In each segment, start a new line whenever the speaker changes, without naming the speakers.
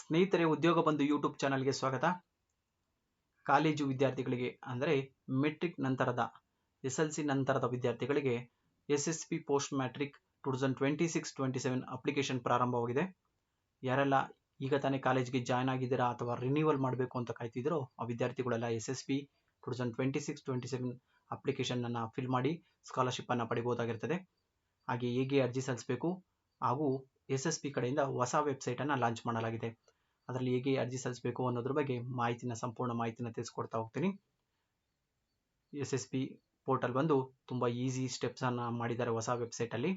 ಸ್ನೇಹಿತರೆ, ಉದ್ಯೋಗ ಬಂಧು ಯೂಟ್ಯೂಬ್ ಚಾನಲ್ಗೆ ಸ್ವಾಗತ. ಕಾಲೇಜು ವಿದ್ಯಾರ್ಥಿಗಳಿಗೆ ಅಂದರೆ ಮೆಟ್ರಿಕ್ ನಂತರದ SLC ನಂತರದ ವಿದ್ಯಾರ್ಥಿಗಳಿಗೆ SSP ಪೋಸ್ಟ್ ಮ್ಯಾಟ್ರಿಕ್ 2026-27 ಅಪ್ಲಿಕೇಶನ್ ಪ್ರಾರಂಭವಾಗಿದೆ. ಯಾರೆಲ್ಲ ಈಗ ತಾನೇ ಕಾಲೇಜ್ಗೆ ಜಾಯ್ನ್ ಆಗಿದ್ದೀರಾ ಅಥವಾ ರಿನ್ಯೂವಲ್ ಮಾಡಬೇಕು ಅಂತ ಕಾಯ್ತಿದ್ದೀರೋ ಆ ವಿದ್ಯಾರ್ಥಿಗಳೆಲ್ಲ SSP 2026-27 ಅಪ್ಲಿಕೇಶನ್ ಅನ್ನು ಫಿಲ್ ಮಾಡಿ ಸ್ಕಾಲರ್ಶಿಪ್ ಅನ್ನು ಪಡಿಬಹುದಾಗಿರ್ತದೆ. ಹಾಗೆ ಹೇಗೆ ಅರ್ಜಿ ಸಲ್ಲಿಸಬೇಕು ಹಾಗೂ SSP ಕಡೆಯಿಂದ ಹೊಸ ವೆಬ್ಸೈಟ್ ಅನ್ನು ಲಾಂಚ್ ಮಾಡಲಾಗಿದೆ. ಅದರಲ್ಲಿ ಹೇಗೆ ಅರ್ಜಿ ಸಲ್ಲಿಸಬೇಕು ಅನ್ನೋದ್ರ ಬಗ್ಗೆ ಸಂಪೂರ್ಣ ಮಾಹಿತಿನ ತಿಳಿಸ್ಕೊಡ್ತಾ ಹೋಗ್ತೀನಿ. SSP ಪೋರ್ಟಲ್ ಬಂದು ತುಂಬ ಈಸಿ ಸ್ಟೆಪ್ಸ್ ಅನ್ನು ಮಾಡಿದ್ದಾರೆ ಹೊಸ ವೆಬ್ಸೈಟ್ ಅಲ್ಲಿ.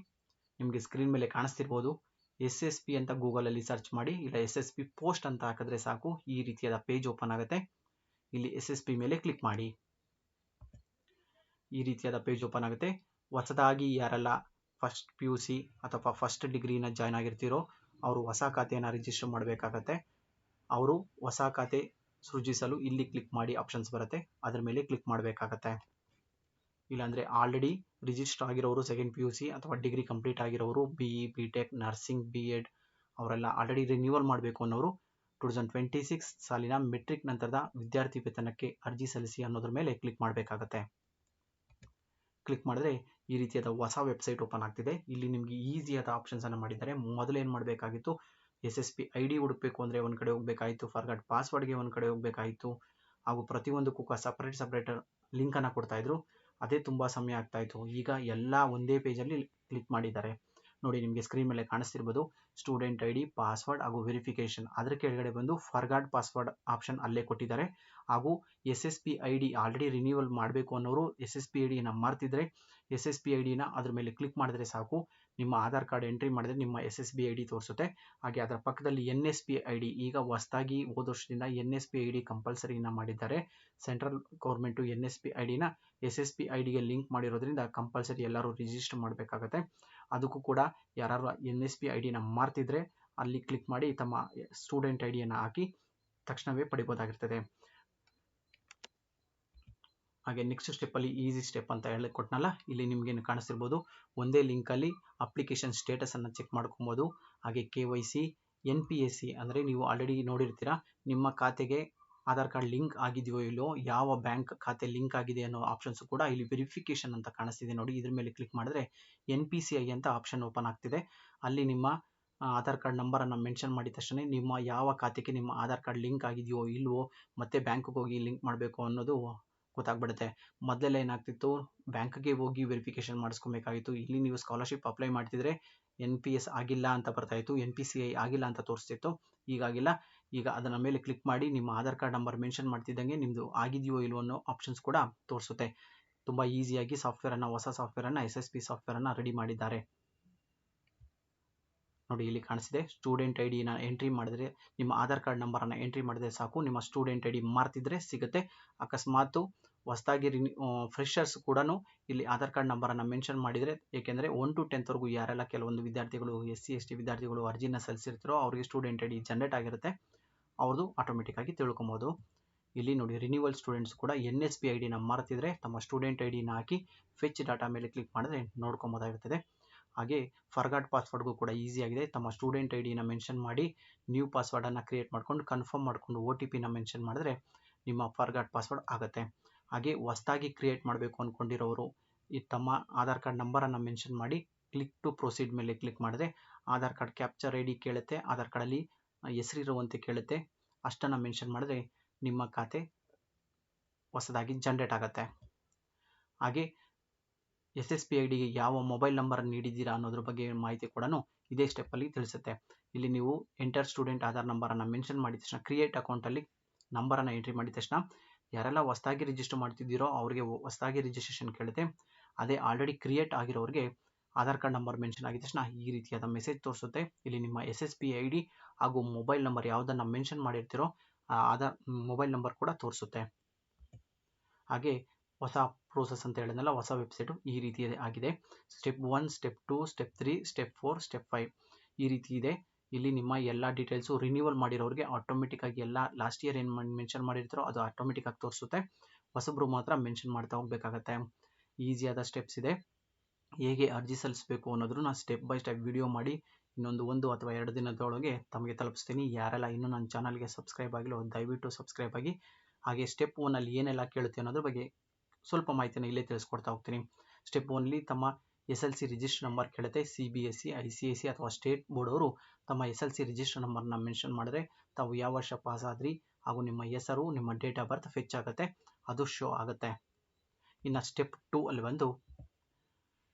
ನಿಮಗೆ ಸ್ಕ್ರೀನ್ ಮೇಲೆ ಕಾಣಿಸ್ತಿರ್ಬೋದು. SSP ಅಂತ ಗೂಗಲ್ ಅಲ್ಲಿ ಸರ್ಚ್ ಮಾಡಿ, ಇಲ್ಲ SSP ಪೋಸ್ಟ್ ಅಂತ ಹಾಕಿದ್ರೆ ಸಾಕು, ಈ ರೀತಿಯಾದ ಪೇಜ್ ಓಪನ್ ಆಗುತ್ತೆ. ಇಲ್ಲಿ SSP ಮೇಲೆ ಕ್ಲಿಕ್ ಮಾಡಿ. ಈ ರೀತಿಯಾದ ಪೇಜ್ ಓಪನ್ ಆಗುತ್ತೆ. ಹೊಸದಾಗಿ ಯಾರೆಲ್ಲ ಫಸ್ಟ್ PUC ಅಥವಾ ಫಸ್ಟ್ ಡಿಗ್ರಿನ ಜಾಯ್ನ್ ಆಗಿರ್ತೀರೋ ಅವರು ಹೊಸ ಖಾತೆಯನ್ನು ರಿಜಿಸ್ಟರ್ ಮಾಡಬೇಕಾಗತ್ತೆ. ಅವರು ಹೊಸ ಖಾತೆ ಸೃಜಿಸಲು ಇಲ್ಲಿ ಕ್ಲಿಕ್ ಮಾಡಿ ಆಪ್ಷನ್ಸ್ ಬರುತ್ತೆ, ಅದರ ಮೇಲೆ ಕ್ಲಿಕ್ ಮಾಡಬೇಕಾಗತ್ತೆ. ಇಲ್ಲಾಂದರೆ ಆಲ್ರೆಡಿ ರಿಜಿಸ್ಟರ್ ಆಗಿರೋರು ಸೆಕೆಂಡ್ PUC ಅಥವಾ ಡಿಗ್ರಿ ಕಂಪ್ಲೀಟ್ ಆಗಿರೋರು BE BTech ನರ್ಸಿಂಗ್ BEd ಅವರೆಲ್ಲ ಆಲ್ರೆಡಿ ರಿನ್ಯೂವಲ್ ಮಾಡಬೇಕು ಅನ್ನೋರು 2026 ಸಾಲಿನ ಮೆಟ್ರಿಕ್ ನಂತರದ ವಿದ್ಯಾರ್ಥಿ ವೇತನಕ್ಕೆ ಅರ್ಜಿ ಸಲ್ಲಿಸಿ ಅನ್ನೋದ್ರ ಮೇಲೆ ಕ್ಲಿಕ್ ಮಾಡಬೇಕಾಗತ್ತೆ. ಕ್ಲಿಕ್ ಮಾಡಿದ್ರೆ ಈ ರೀತಿಯಾದ ಹೊಸ ವೆಬ್ಸೈಟ್ ಓಪನ್ ಆಗ್ತಿದೆ. ಇಲ್ಲಿ ನಿಮಗೆ ಈಸಿಯಾದ ಆಪ್ಷನ್ಸ್ ಅನ್ನು ಮಾಡಿದ್ದಾರೆ. ಮೊದಲು ಏನು ಮಾಡಬೇಕಾಗಿತ್ತು, SSP ID ಹುಡುಕಬೇಕು ಅಂದರೆ ಒಂದು ಕಡೆ ಹೋಗಬೇಕಾಯಿತು, ಫರ್ಗಾಟ್ ಪಾಸ್ವರ್ಡ್ಗೆ ಒಂದು ಕಡೆ ಹೋಗಬೇಕಾಯಿತು, ಹಾಗೂ ಪ್ರತಿಯೊಂದಕ್ಕೂ ಸಪ್ರೇಟ್ ಲಿಂಕ್ ಅನ್ನು ಕೊಡ್ತಾ ಇದ್ರು. ಅದೇ ತುಂಬ ಸಮಯ ಆಗ್ತಾ ಇತ್ತು. ಈಗ ಎಲ್ಲ ಒಂದೇ ಪೇಜಲ್ಲಿ ಕ್ಲಿಕ್ ಮಾಡಿದ್ದಾರೆ. ನೋಡಿ, ನಿಮಗೆ ಸ್ಕ್ರೀನ್ ಮೇಲೆ ಕಾಣಿಸ್ತಿರ್ಬೋದು. ಸ್ಟೂಡೆಂಟ್ ID, ಪಾಸ್ವರ್ಡ್ ಹಾಗೂ ವೆರಿಫಿಕೇಶನ್, ಅದರ ಕೆಳಗಡೆ ಬಂದು ಫರ್ಗಾಟ್ ಪಾಸ್ವರ್ಡ್ ಆಪ್ಷನ್ ಅಲ್ಲೇ ಕೊಟ್ಟಿದ್ದಾರೆ. ಹಾಗೂ SSP ID ಆಲ್ರೆಡಿ ರಿನ್ಯೂವಲ್ ಮಾಡಬೇಕು ಅನ್ನೋರು SSP IDನ ಮರ್ತಿದ್ರೆ SSP IDನ ಅದ್ರ ಮೇಲೆ ಕ್ಲಿಕ್ ಮಾಡಿದ್ರೆ ಸಾಕು, ನಿಮ್ಮ ಆಧಾರ್ ಕಾರ್ಡ್ ಎಂಟ್ರಿ ಮಾಡಿದ್ರೆ ನಿಮ್ಮ SSB ID ತೋರಿಸುತ್ತೆ. ಹಾಗೆ ಅದರ ಪಕ್ಕದಲ್ಲಿ NSP ID, ಈಗ ಹೊಸದಾಗಿ ಹೋದ ವರ್ಷದಿಂದ NSP ID ಕಂಪಲ್ಸರಿನ ಮಾಡಿದ್ದಾರೆ. ಸೆಂಟ್ರಲ್ ಗೌರ್ಮೆಂಟು NSP IDನ SSP IDಗೆ ಲಿಂಕ್ ಮಾಡಿರೋದ್ರಿಂದ ಕಂಪಲ್ಸರಿ ಎಲ್ಲರೂ ರಿಜಿಸ್ಟರ್ ಮಾಡಬೇಕಾಗತ್ತೆ. ಅದಕ್ಕೂ ಕೂಡ ಯಾರು NSP IDನ ಮಾರ್ತಿದ್ರೆ ಅಲ್ಲಿ ಕ್ಲಿಕ್ ಮಾಡಿ ತಮ್ಮ ಸ್ಟೂಡೆಂಟ್ ಐಡಿಯನ್ನು ಹಾಕಿ ತಕ್ಷಣವೇ ಪಡಿಬೋದಾಗಿರ್ತದೆ. ಹಾಗೆ ನೆಕ್ಸ್ಟ್ ಸ್ಟೆಪ್ಪಲ್ಲಿ ಈಸಿ ಸ್ಟೆಪ್ ಅಂತ ಹೇಳಿ ಕೊಟ್ಟನಲ್ಲ, ಇಲ್ಲಿ ನಿಮಗೇನು ಕಾಣಿಸ್ತಿರ್ಬೋದು. ಒಂದೇ ಲಿಂಕಲ್ಲಿ ಅಪ್ಲಿಕೇಶನ್ ಸ್ಟೇಟಸನ್ನು ಚೆಕ್ ಮಾಡ್ಕೊಬೋದು. ಹಾಗೆ KYC, NPSC ಅಂದರೆ ನೀವು ಆಲ್ರೆಡಿ ನೋಡಿರ್ತೀರಾ, ನಿಮ್ಮ ಖಾತೆಗೆ ಆಧಾರ್ ಕಾರ್ಡ್ ಲಿಂಕ್ ಆಗಿದೆಯೋ ಇಲ್ಲೋ, ಯಾವ ಬ್ಯಾಂಕ್ ಖಾತೆ ಲಿಂಕ್ ಆಗಿದೆ ಅನ್ನೋ ಆಪ್ಷನ್ಸ್ ಕೂಡ ಇಲ್ಲಿ ವೆರಿಫಿಕೇಶನ್ ಅಂತ ಕಾಣಿಸ್ತಿದೆ ನೋಡಿ. ಇದ್ರ ಮೇಲೆ ಕ್ಲಿಕ್ ಮಾಡಿದ್ರೆ NPCI ಅಂತ ಆಪ್ಷನ್ ಓಪನ್ ಆಗ್ತಿದೆ. ಅಲ್ಲಿ ನಿಮ್ಮ ಆಧಾರ್ ಕಾರ್ಡ್ ನಂಬರನ್ನು ಮೆನ್ಷನ್ ಮಾಡಿದ ತಕ್ಷಣ ನಿಮ್ಮ ಯಾವ ಖಾತೆಗೆ ನಿಮ್ಮ ಆಧಾರ್ ಕಾರ್ಡ್ ಲಿಂಕ್ ಆಗಿದೆಯೋ ಇಲ್ವೋ, ಮತ್ತೆ ಬ್ಯಾಂಕ್ಗೆ ಹೋಗಿ ಲಿಂಕ್ ಮಾಡಬೇಕು ಅನ್ನೋದು ಗೊತ್ತಾಗ್ಬಿಡುತ್ತೆ. ಮೊದಲೆಲ್ಲ ಏನಾಗ್ತಿತ್ತು, ಬ್ಯಾಂಕ್ಗೆ ಹೋಗಿ ವೆರಿಫಿಕೇಶನ್ ಮಾಡಿಸ್ಕೊಬೇಕಾಗಿತ್ತು. ಇಲ್ಲಿ ನೀವು ಸ್ಕಾಲರ್ಶಿಪ್ ಅಪ್ಲೈ ಮಾಡ್ತಿದ್ರೆ NPS ಆಗಿಲ್ಲ ಅಂತ ಬರ್ತಾಯಿತ್ತು, NPCI ಆಗಿಲ್ಲ ಅಂತ ತೋರಿಸ್ತಿತ್ತು. ಈಗಾಗಿಲ್ಲ. ಈಗ ಅದನ್ನ ಮೇಲೆ ಕ್ಲಿಕ್ ಮಾಡಿ ನಿಮ್ಮ ಆಧಾರ್ ಕಾರ್ಡ್ ನಂಬರ್ ಮೆನ್ಷನ್ ಮಾಡ್ತಿದ್ದಂಗೆ ನಿಮ್ಮದು ಆಗಿದೆಯೋ ಇಲ್ವೋ ಅನ್ನೋ ಆಪ್ಷನ್ಸ್ ಕೂಡ ತೋರಿಸುತ್ತೆ. ತುಂಬ ಈಸಿಯಾಗಿ ಹೊಸ ಸಾಫ್ಟ್ವೇರನ್ನು SSP ಸಾಫ್ಟ್ವೇರನ್ನು ರೆಡಿ ಮಾಡಿದ್ದಾರೆ ನೋಡಿ. ಇಲ್ಲಿ ಕಾಣಿಸಿದೆ ಸ್ಟೂಡೆಂಟ್ IDನ ಎಂಟ್ರಿ ಮಾಡಿದ್ರೆ, ನಿಮ್ಮ ಆಧಾರ್ ಕಾರ್ಡ್ ನಂಬರನ್ನು ಎಂಟ್ರಿ ಮಾಡಿದ್ರೆ ಸಾಕು, ನಿಮ್ಮ ಸ್ಟೂಡೆಂಟ್ ID ಮಾರ್ತಿದ್ರೆ ಸಿಗುತ್ತೆ. ಅಕಸ್ಮಾತ್ ಹೊಸದಾಗಿ ಫ್ರೆಷರ್ಸ್ ಕೂಡ ಇಲ್ಲಿ ಆಧಾರ್ ಕಾರ್ಡ್ ನಂಬರನ್ನು ಮೆನ್ಷನ್ ಮಾಡಿದರೆ, ಏಕೆಂದರೆ 1 to 10th ವರೆಗೂ ಯಾರೆಲ್ಲ ಕೆಲವೊಂದು ವಿದ್ಯಾರ್ಥಿಗಳು SC ST ವಿದ್ಯಾರ್ಥಿಗಳು ಅರ್ಜಿನ ಸಲ್ಲಿಸಿರ್ತಾರೋ ಅವರಿಗೆ ಸ್ಟೂಡೆಂಟ್ ID ಜನರೇಟ್ ಆಗಿರುತ್ತೆ, ಅವ್ರದ್ದು ಆಟೋಮೆಟಿಕ್ ಆಗಿ ತಿಳ್ಕೊಬೋದು. ಇಲ್ಲಿ ನೋಡಿ, ರಿನ್ಯೂವಲ್ ಸ್ಟೂಡೆಂಟ್ಸ್ ಕೂಡ NSP IDನ ಮಾರ್ತಿದ್ರೆ ತಮ್ಮ ಸ್ಟೂಡೆಂಟ್ IDನ ಹಾಕಿ ಫೆಚ್ ಡಾಟಾ ಮೇಲೆ ಕ್ಲಿಕ್ ಮಾಡಿದ್ರೆ ನೋಡ್ಕೊಬೋದಾಗಿರ್ತದೆ. ಹಾಗೆ ಫರ್ಗಾಟ್ ಪಾಸ್ವರ್ಡ್ಗೂ ಕೂಡ ಈಸಿ ಆಗಿದೆ. ತಮ್ಮ ಸ್ಟೂಡೆಂಟ್ ಐಡಿನ ಮೆನ್ಷನ್ ಮಾಡಿ ನ್ಯೂ ಪಾಸ್ವರ್ಡನ್ನು ಕ್ರಿಯೇಟ್ ಮಾಡ್ಕೊಂಡು ಕನ್ಫರ್ಮ್ ಮಾಡಿಕೊಂಡು OTPನ ಮೆನ್ಷನ್ ಮಾಡಿದ್ರೆ ನಿಮ್ಮ ಫರ್ಗಾಟ್ ಪಾಸ್ವರ್ಡ್ ಆಗುತ್ತೆ. ಹಾಗೆ ಹೊಸದಾಗಿ ಕ್ರಿಯೇಟ್ ಮಾಡಬೇಕು ಅಂದ್ಕೊಂಡಿರೋರು ಈ ತಮ್ಮ ಆಧಾರ್ ಕಾರ್ಡ್ ನಂಬರನ್ನು ಮೆನ್ಷನ್ ಮಾಡಿ ಕ್ಲಿಕ್ ಟು ಪ್ರೊಸೀಡ್ ಮೇಲೆ ಕ್ಲಿಕ್ ಮಾಡಿದ್ರೆ ಆಧಾರ್ ಕಾರ್ಡ್ ಕ್ಯಾಪ್ಚರ್ ID ಕೇಳುತ್ತೆ, ಆಧಾರ್ ಕಾರ್ಡಲ್ಲಿ ಹೆಸರಿರುವಂತೆ ಕೇಳುತ್ತೆ, ಅಷ್ಟನ್ನು ಮೆನ್ಷನ್ ಮಾಡಿದ್ರೆ ನಿಮ್ಮ ಖಾತೆ ಹೊಸದಾಗಿ ಜನರೇಟ್ ಆಗುತ್ತೆ. ಹಾಗೆ SSP IDಗೆ ಯಾವ ಮೊಬೈಲ್ ನಂಬರ್ ನೀಡಿದ್ದೀರಾ ಅನ್ನೋದ್ರ ಬಗ್ಗೆ ಮಾಹಿತಿ ಕೂಡ ಇದೇ ಸ್ಟೆಪ್ಪಲ್ಲಿ ತಿಳಿಸುತ್ತೆ. ಇಲ್ಲಿ ನೀವು ಎಂಟರ್ ಸ್ಟೂಡೆಂಟ್ ಆಧಾರ್ ನಂಬರನ್ನು ಮೆನ್ಷನ್ ಮಾಡಿದ ತಕ್ಷಣ ಕ್ರಿಯೇಟ್ ಅಕೌಂಟಲ್ಲಿ ನಂಬರನ್ನು ಎಂಟ್ರಿ ಮಾಡಿದ ತಕ್ಷಣ ಯಾರೆಲ್ಲ ಹೊಸದಾಗಿ ರಿಜಿಸ್ಟರ್ ಮಾಡ್ತಿದ್ದೀರೋ ಅವರಿಗೆ ಹೊಸದಾಗಿ ರಿಜಿಸ್ಟ್ರೇಷನ್ ಕೇಳುತ್ತೆ. ಅದೇ ಆಲ್ರೆಡಿ ಕ್ರಿಯೇಟ್ ಆಗಿರೋರಿಗೆ ಆಧಾರ್ ಕಾರ್ಡ್ ನಂಬರ್ ಮೆನ್ಷನ್ ಆಗಿದ ತಕ್ಷಣ ಈ ರೀತಿಯಾದ ಮೆಸೇಜ್ ತೋರಿಸುತ್ತೆ. ಇಲ್ಲಿ ನಿಮ್ಮ SSP ID ಹಾಗೂ ಮೊಬೈಲ್ ನಂಬರ್ ಯಾವುದನ್ನು ಮೆನ್ಷನ್ ಮಾಡಿರ್ತೀರೋ ಆ ಆಧಾರ್ ಮೊಬೈಲ್ ನಂಬರ್ ಕೂಡ ತೋರಿಸುತ್ತೆ. ಹಾಗೆ ಹೊಸ ಪ್ರೋಸೆಸ್ ಅಂತ ಹೇಳಿದ್ನಲ್ಲ, ಹೊಸ ವೆಬ್ಸೈಟು ಈ ರೀತಿ ಆಗಿದೆ. Step 1, step 2, step 3, step 4, step 5 ಈ ರೀತಿ ಇದೆ. ಇಲ್ಲಿ ನಿಮ್ಮ ಎಲ್ಲ ಡೀಟೇಲ್ಸು ರಿನ್ಯೂವಲ್ ಮಾಡಿರೋರಿಗೆ ಆಟೋಮೆಟಿಕ್ ಆಗಿ ಎಲ್ಲ ಲಾಸ್ಟ್ ಇಯರ್ ಏನು ಮೆನ್ಷನ್ ಮಾಡಿರ್ತಾರೋ ಅದು ಆಟೋಮೆಟಿಕ್ ಆಗಿ ತೋರಿಸುತ್ತೆ. ಹೊಸಬ್ರು ಮಾತ್ರ ಮೆನ್ಷನ್ ಮಾಡ್ತಾ ಹೋಗಬೇಕಾಗತ್ತೆ. ಈಸಿಯಾದ ಸ್ಟೆಪ್ಸ್ ಇದೆ. ಹೇಗೆ ಅರ್ಜಿ ಸಲ್ಲಿಸಬೇಕು ಅನ್ನೋದನ್ನು ನಾನು ಸ್ಟೆಪ್ ಬೈ ಸ್ಟೆಪ್ ವಿಡಿಯೋ ಮಾಡಿ ಇನ್ನೊಂದು 1 ಅಥವಾ 2 ದಿನದೊಳಗೆ ತಮಗೆ ತಲುಪಿಸ್ತೀನಿ. ಯಾರೆಲ್ಲ ಇನ್ನೂ ನನ್ನ ಚಾನಲ್ಗೆ ಸಬ್ಸ್ಕ್ರೈಬ್ ಆಗಿಲ್ಲ ದಯವಿಟ್ಟು ಸಬ್ಸ್ಕ್ರೈಬ್ ಆಗಿ. ಹಾಗೆ ಸ್ಟೆಪ್ 1 ಅಲ್ಲಿ ಏನೆಲ್ಲ ಕೇಳುತ್ತೆ ಅನ್ನೋದ್ರ ಬಗ್ಗೆ ಸ್ವಲ್ಪ ಮಾಹಿತಿನ ಇಲ್ಲೇ ತಿಳಿಸ್ಕೊಡ್ತಾ ಹೋಗ್ತೀನಿ. ಸ್ಟೆಪ್ 1 ಅಲ್ಲಿ ತಮ್ಮ SLC ರಿಜಿಸ್ಟರ್ ನಂಬರ್ ಕೇಳುತ್ತೆ. CBSE, ICIC ಅಥವಾ ಸ್ಟೇಟ್ ಬೋರ್ಡ್ ಅವರು ತಮ್ಮ SLC ರಿಜಿಸ್ಟರ್ ನಂಬರ್ನ ಮೆನ್ಷನ್ ಮಾಡಿದ್ರೆ ತಾವು ಯಾವ ವರ್ಷ ಪಾಸ್ ಆದ್ರಿ ಹಾಗೂ ನಿಮ್ಮ ಹೆಸರು, ನಿಮ್ಮ ಡೇಟ್ ಆಫ್ ಬರ್ತ್ ಫೆಚ್ ಆಗುತ್ತೆ, ಅದು ಶೋ ಆಗುತ್ತೆ. ಇನ್ನು ಸ್ಟೆಪ್ 2 ಅಲ್ಲಿ ಬಂದು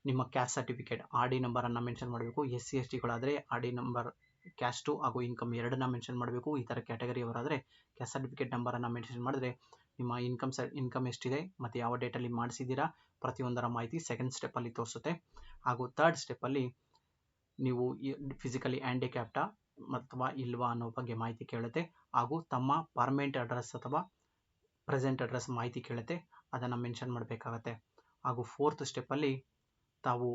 ನಿಮ್ಮ ಕ್ಯಾಸ್ಟ್ ಸರ್ಟಿಫಿಕೇಟ್ RD ನಂಬರನ್ನು ಮೆನ್ಷನ್ ಮಾಡಬೇಕು. SC STಗಳಾದರೆ RD ನಂಬರ್, ಕ್ಯಾಸ್ಟು ಹಾಗೂ ಇನ್ಕಮ್ ಎರಡನ್ನ ಮೆನ್ಷನ್ ಮಾಡಬೇಕು. ಈ ಥರ ಕ್ಯಾಟಗರಿಯವರಾದರೆ ಕ್ಯಾಸ್ಟ್ ಸರ್ಟಿಫಿಕೇಟ್ ನಂಬರನ್ನು ಮೆನ್ಷನ್ ಮಾಡಿದ್ರೆ ನಿಮ್ಮ ಇನ್ಕಮ್ ಎಷ್ಟಿದೆ ಮತ್ತು ಯಾವ ಡೇಟಲ್ಲಿ ಮಾಡಿಸಿದ್ದೀರಾ ಪ್ರತಿಯೊಂದರ ಮಾಹಿತಿ ಸೆಕೆಂಡ್ ಸ್ಟೆಪ್ಪಲ್ಲಿ ತೋರಿಸುತ್ತೆ. ಹಾಗೂ ಥರ್ಡ್ ಸ್ಟೆಪ್ಪಲ್ಲಿ ನೀವು ಫಿಸಿಕಲಿ ಹ್ಯಾಂಡಿಕ್ಯಾಪ್ಟಾ ಅಥವಾ ಇಲ್ವಾ ಅನ್ನೋ ಬಗ್ಗೆ ಮಾಹಿತಿ ಕೇಳುತ್ತೆ. ಹಾಗೂ ತಮ್ಮ ಪರ್ಮನೆಂಟ್ ಅಡ್ರೆಸ್ ಅಥವಾ ಪ್ರೆಸೆಂಟ್ ಅಡ್ರೆಸ್ ಮಾಹಿತಿ ಕೇಳುತ್ತೆ, ಅದನ್ನು ಮೆನ್ಷನ್ ಮಾಡಬೇಕಾಗತ್ತೆ. ಹಾಗೂ ಫೋರ್ತ್ ಸ್ಟೆಪ್ಪಲ್ಲಿ ತಾವು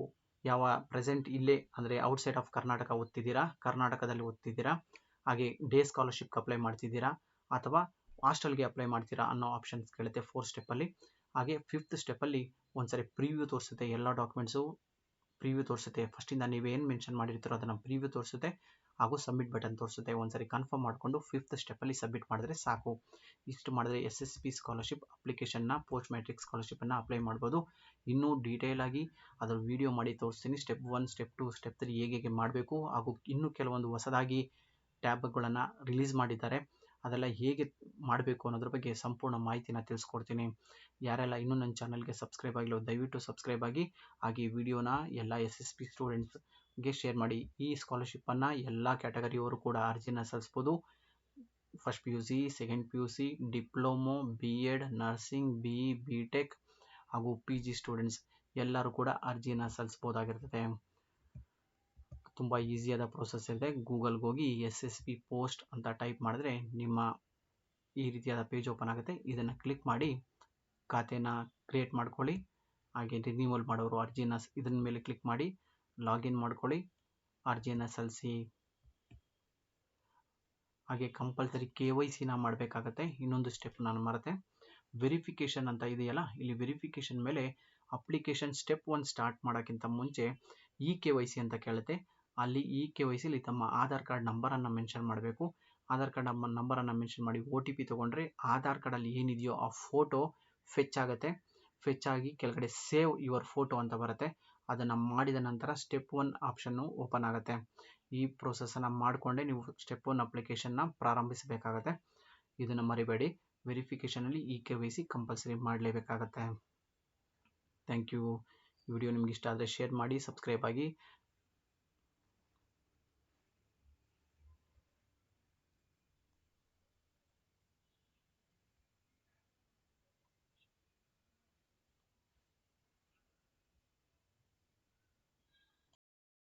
ಯಾವ ಪ್ರೆಸೆಂಟ್ ಇಲ್ಲೇ ಅಂದರೆ ಔಟ್ಸೈಡ್ ಆಫ್ ಕರ್ನಾಟಕ ಓದ್ತಿದ್ದೀರಾ, ಕರ್ನಾಟಕದಲ್ಲಿ ಓದ್ತಿದ್ದೀರಾ, ಹಾಗೆ ಡೇ ಸ್ಕಾಲರ್ಶಿಪ್ಗೆ ಅಪ್ಲೈ ಮಾಡ್ತಿದ್ದೀರಾ ಅಥವಾ ಹಾಸ್ಟೆಲ್ಗೆ ಅಪ್ಲೈ ಮಾಡ್ತೀರಾ ಅನ್ನೋ ಆಪ್ಷನ್ಸ್ ಕೇಳುತ್ತೆ 4th ಸ್ಟೆಪ್ಪಲ್ಲಿ. ಹಾಗೆ 5th ಸ್ಟೆಪ್ಪಲ್ಲಿ ಒಂದ್ಸರಿ ಪ್ರಿವ್ಯೂ ತೋರಿಸುತ್ತೆ, ಎಲ್ಲ ಡಾಕ್ಯುಮೆಂಟ್ಸು ಪ್ರಿವ್ಯೂ ತೋರಿಸುತ್ತೆ. ಫಸ್ಟಿಂದ ನೀವೇನು ಮೆನ್ಷನ್ ಮಾಡಿರ್ತೀರೋ ಅದನ್ನು ಪ್ರಿವ್ಯೂ ತೋರಿಸುತ್ತೆ ಹಾಗೂ ಸಬ್ಮಿಟ್ ಬಟನ್ ತೋರಿಸುತ್ತೆ. ಒಂದ್ಸರಿ ಕನ್ಫರ್ಮ್ ಮಾಡಿಕೊಂಡು 5th ಸ್ಟೆಪ್ಪಲ್ಲಿ ಸಬ್ಮಿಟ್ ಮಾಡಿದ್ರೆ ಸಾಕು. ಇಷ್ಟು ಮಾಡಿದ್ರೆ SSP ಸ್ಕಾಲರ್ಶಿಪ್ ಅಪ್ಲಿಕೇಶನ್ನ, ಪೋಸ್ಟ್ ಮ್ಯಾಟ್ರಿಕ್ ಸ್ಕಾಲರ್ಶಿಪ್ಪನ್ನು ಅಪ್ಲೈ ಮಾಡ್ಬೋದು. ಇನ್ನೂ ಡೀಟೇಲ್ ಆಗಿ ಅದರ ವಿಡಿಯೋ ಮಾಡಿ ತೋರಿಸ್ತೀನಿ. ಸ್ಟೆಪ್ 1, ಸ್ಟೆಪ್ 2, ಸ್ಟೆಪ್ 3 ಹೇಗೆ ಮಾಡಬೇಕು ಹಾಗೂ ಇನ್ನೂ ಕೆಲವೊಂದು ಹೊಸದಾಗಿ ಟ್ಯಾಬ್ಗಳನ್ನು ರಿಲೀಸ್ ಮಾಡಿದ್ದಾರೆ, ಅದೆಲ್ಲ ಹೇಗೆ ಮಾಡಬೇಕು ಅನ್ನೋದ್ರ ಬಗ್ಗೆ ಸಂಪೂರ್ಣ ಮಾಹಿತಿನ ತಿಳಿಸ್ಕೊಡ್ತೀನಿ. ಯಾರೆಲ್ಲ ಇನ್ನೂ ನನ್ನ ಚಾನಲ್ಗೆ ಸಬ್ಸ್ಕ್ರೈಬ್ ಆಗಿಲ್ಲ ದಯವಿಟ್ಟು ಸಬ್ಸ್ಕ್ರೈಬ್ ಆಗಿ. ಹಾಗೆ ಈ ವಿಡಿಯೋನ ಎಲ್ಲ SSP ಸ್ಟೂಡೆಂಟ್ಸ್ಗೆ ಶೇರ್ ಮಾಡಿ. ಈ ಸ್ಕಾಲರ್ಶಿಪ್ಪನ್ನು ಎಲ್ಲ ಕ್ಯಾಟಗರಿಯವರು ಕೂಡ ಅರ್ಜಿನ ಸಲ್ಲಿಸ್ಬೋದು. First PUC, second PUC, diploma, BEd, nursing, BE, BTech ಹಾಗೂ PG ಸ್ಟೂಡೆಂಟ್ಸ್ ಎಲ್ಲರೂ ಕೂಡ ಅರ್ಜಿನ ಸಲ್ಲಿಸ್ಬೋದಾಗಿರ್ತದೆ. ತುಂಬ ಈಸಿಯಾದ ಪ್ರೋಸೆಸ್ ಇದೆ. ಗೂಗಲ್ಗೆ ಹೋಗಿ SSP ಪೋಸ್ಟ್ ಅಂತ ಟೈಪ್ ಮಾಡಿದ್ರೆ ನಿಮ್ಮ ಈ ರೀತಿಯಾದ ಪೇಜ್ ಓಪನ್ ಆಗುತ್ತೆ. ಇದನ್ನು ಕ್ಲಿಕ್ ಮಾಡಿ ಖಾತೆನ ಕ್ರಿಯೇಟ್ ಮಾಡ್ಕೊಳ್ಳಿ. ಹಾಗೆ ರಿನ್ಯೂವಲ್ ಮಾಡೋರು ಅರ್ಜಿನ ಇದನ್ನ ಮೇಲೆ ಕ್ಲಿಕ್ ಮಾಡಿ ಲಾಗಿನ್ ಮಾಡ್ಕೊಳ್ಳಿ, ಅರ್ಜಿಯನ್ನು ಸಲ್ಲಿಸಿ. ಹಾಗೆ ಕಂಪಲ್ಸರಿ KYCನ ಮಾಡಬೇಕಾಗತ್ತೆ. ಇನ್ನೊಂದು ಸ್ಟೆಪ್ ನಾನು ಮರೆತೆ, ವೆರಿಫಿಕೇಷನ್ ಅಂತ ಇದೆಯಲ್ಲ, ಇಲ್ಲಿ ವೆರಿಫಿಕೇಷನ್ ಮೇಲೆ ಅಪ್ಲಿಕೇಶನ್ ಸ್ಟೆಪ್ 1 ಸ್ಟಾರ್ಟ್ ಮಾಡೋಕ್ಕಿಂತ ಮುಂಚೆ KYC ಅಂತ ಕೇಳುತ್ತೆ. ಅಲ್ಲಿ KYCಲಿ ತಮ್ಮ ಆಧಾರ್ ಕಾರ್ಡ್ ನಂಬರನ್ನು ಮೆನ್ಷನ್ ಮಾಡಬೇಕು. ಆಧಾರ್ ಕಾರ್ಡ್ ನಂಬರನ್ನು ಮೆನ್ಷನ್ ಮಾಡಿ OTP ತೊಗೊಂಡ್ರೆ ಆಧಾರ್ ಕಾರ್ಡಲ್ಲಿ ಏನಿದೆಯೋ ಆ ಫೋಟೋ ಫೆಚ್ ಆಗುತ್ತೆ. ಫೆಚ್ ಆಗಿ ಕೆಳಗಡೆ ಸೇವ್ ಯುವರ್ ಫೋಟೋ ಅಂತ ಬರುತ್ತೆ. ಅದನ್ನು ಮಾಡಿದ ನಂತರ ಸ್ಟೆಪ್ 1 ಆಪ್ಷನ್ನು ಓಪನ್ ಆಗುತ್ತೆ. ಈ ಪ್ರೋಸೆಸನ್ನು ಮಾಡಿಕೊಂಡೇ ನೀವು ಸ್ಟೆಪ್ 1 ಅಪ್ಲಿಕೇಶನ್ನ ಪ್ರಾರಂಭಿಸಬೇಕಾಗತ್ತೆ. ಇದನ್ನು ಮರಿಬೇಡಿ, ವೆರಿಫಿಕೇಷನಲ್ಲಿ KYC ಕಂಪಲ್ಸರಿ ಮಾಡಲೇಬೇಕಾಗತ್ತೆ. Thank you. ಈ ವಿಡಿಯೋ ನಿಮ್ಗೆ ಇಷ್ಟ ಆದರೆ ಶೇರ್ ಮಾಡಿ, ಸಬ್ಸ್ಕ್ರೈಬ್ ಆಗಿ.